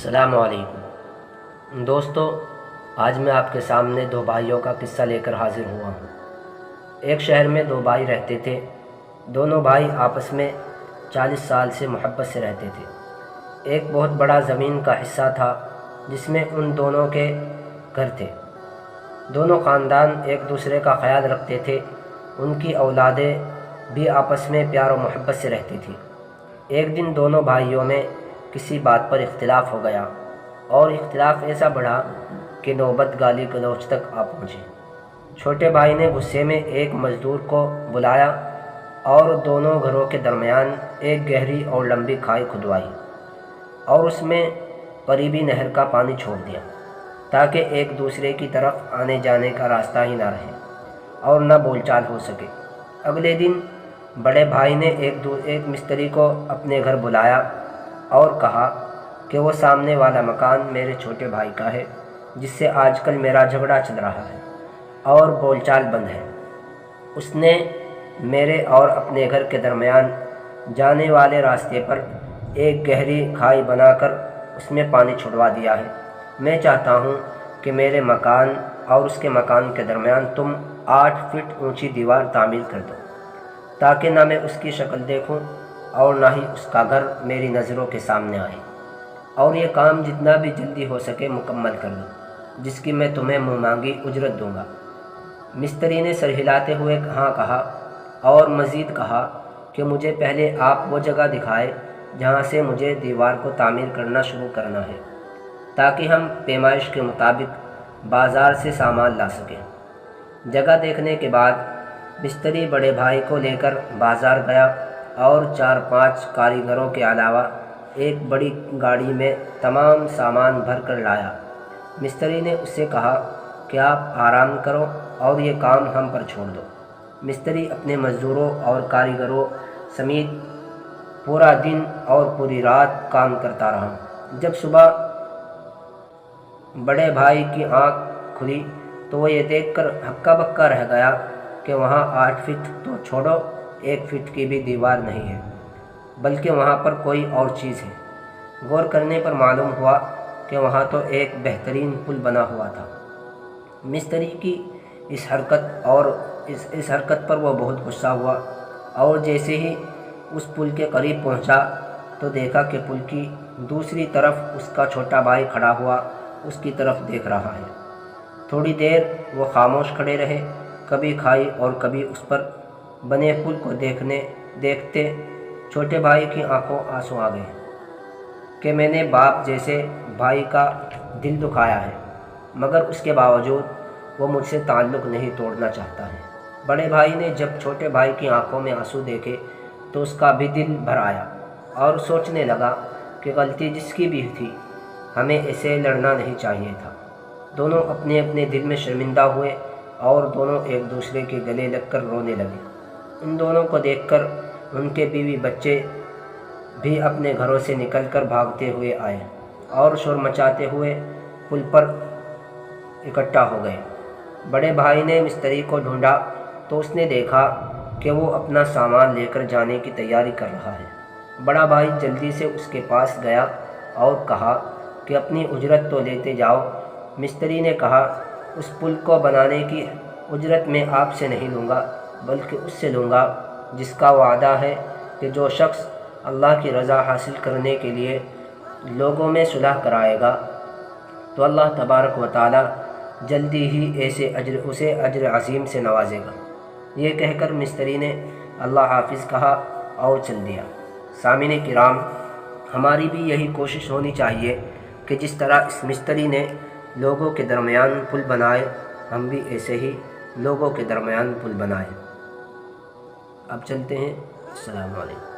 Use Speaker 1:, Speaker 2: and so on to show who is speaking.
Speaker 1: السلام علیکم دوستو، آج میں آپ کے سامنے دو بھائیوں کا قصہ لے کر حاضر ہوا ہوں۔ ایک شہر میں دو بھائی رہتے تھے۔ دونوں بھائی آپس میں 40 سال سے محبت سے رہتے تھے۔ ایک بہت بڑا زمین کا حصہ تھا جس میں ان دونوں کے گھر تھے۔ دونوں خاندان ایک دوسرے کا خیال رکھتے تھے۔ ان کی اولادیں بھی آپس میں پیار و محبت سے رہتی تھی۔ ایک دن دونوں بھائیوں میں کسی بات پر اختلاف ہو گیا اور اختلاف ایسا بڑھا کہ نوبت گالی گلوچ تک آ پہنچی۔ چھوٹے بھائی نے غصے میں ایک مزدور کو بلایا اور دونوں گھروں کے درمیان ایک گہری اور لمبی کھائی کھدوائی اور اس میں قریبی نہر کا پانی چھوڑ دیا تاکہ ایک دوسرے کی طرف آنے جانے کا راستہ ہی نہ رہے اور نہ بول چال ہو سکے۔ اگلے دن بڑے بھائی نے ایک مستری کو اپنے گھر بلایا اور کہا کہ وہ سامنے والا مکان میرے چھوٹے بھائی کا ہے جس سے آج کل میرا جھگڑا چل رہا ہے اور بول چال بند ہے۔ اس نے میرے اور اپنے گھر کے درمیان جانے والے راستے پر ایک گہری کھائی بنا کر اس میں پانی چھڑوا دیا ہے۔ میں چاہتا ہوں کہ میرے مکان اور اس کے مکان کے درمیان تم 8 فٹ اونچی دیوار تعمیر کر دو تاکہ نہ میں اس کی شکل دیکھوں اور نہ ہی اس کا گھر میری نظروں کے سامنے آئے، اور یہ کام جتنا بھی جلدی ہو سکے مکمل کر دو، جس کی میں تمہیں منہ مانگی اجرت دوں گا۔ مستری نے سر ہلاتے ہوئے ہاں کہا اور مزید کہا کہ مجھے پہلے آپ وہ جگہ دکھائے جہاں سے مجھے دیوار کو تعمیر کرنا شروع کرنا ہے تاکہ ہم پیمائش کے مطابق بازار سے سامان لا سکیں۔ جگہ دیکھنے کے بعد مستری بڑے بھائی کو لے کر بازار گیا اور 4-5 کاریگروں کے علاوہ ایک بڑی گاڑی میں تمام سامان بھر کر لایا۔ مستری نے اس سے کہا کہ آپ آرام کرو اور یہ کام ہم پر چھوڑ دو۔ مستری اپنے مزدوروں اور کاریگروں سمیت پورا دن اور پوری رات کام کرتا رہا۔ جب صبح بڑے بھائی کی آنکھ کھلی تو وہ یہ دیکھ کر ہکا بکا رہ گیا کہ وہاں 8 فٹ تو چھوڑو 1 فٹ کی بھی دیوار نہیں ہے، بلکہ وہاں پر کوئی اور چیز ہے۔ غور کرنے پر معلوم ہوا کہ وہاں تو ایک بہترین پل بنا ہوا تھا۔ مستری کی اس حرکت پر وہ بہت غصہ ہوا اور جیسے ہی اس پل کے قریب پہنچا تو دیکھا کہ پل کی دوسری طرف اس کا چھوٹا بھائی کھڑا ہوا اس کی طرف دیکھ رہا ہے۔ تھوڑی دیر وہ خاموش کھڑے رہے، کبھی کھائی اور کبھی اس پر بنے پل کو دیکھتے چھوٹے بھائی کی آنکھوں آنسو آ گئے کہ میں نے باپ جیسے بھائی کا دل دکھایا ہے، مگر اس کے باوجود وہ مجھ سے تعلق نہیں توڑنا چاہتا ہے۔ بڑے بھائی نے جب چھوٹے بھائی کی آنکھوں میں آنسو دیکھے تو اس کا بھی دل بھر آیا اور سوچنے لگا کہ غلطی جس کی بھی تھی، ہمیں ایسے لڑنا نہیں چاہیے تھا۔ دونوں اپنے اپنے دل میں شرمندہ ہوئے اور دونوں ایک دوسرے کے گلے لگ کر رونے لگے۔ ان دونوں کو دیکھ کر ان کے بیوی بچے بھی اپنے گھروں سے نکل کر بھاگتے ہوئے آئے اور شور مچاتے ہوئے پل پر اکٹھا ہو گئے۔ بڑے بھائی نے مستری کو ڈھونڈا تو اس نے دیکھا کہ وہ اپنا سامان لے کر جانے کی تیاری کر رہا ہے۔ بڑا بھائی جلدی سے اس کے پاس گیا اور کہا کہ اپنی اجرت تو لیتے جاؤ۔ مستری نے کہا اس پل کو بنانے کی اجرت میں آپ سے نہیں لوں گا، بلکہ اس سے لوں گا جس کا وعدہ ہے کہ جو شخص اللہ کی رضا حاصل کرنے کے لیے لوگوں میں صلح کرائے گا تو اللہ تبارک و تعالی جلدی ہی اسے اجر عظیم سے نوازے گا۔ یہ کہہ کر مستری نے اللہ حافظ کہا اور چل دیا۔ سامعین کرام، ہماری بھی یہی کوشش ہونی چاہیے کہ جس طرح اس مستری نے لوگوں کے درمیان پل بنائے، ہم بھی ایسے ہی لوگوں کے درمیان پل بنائیں۔ اب چلتے ہیں۔ السلام علیکم۔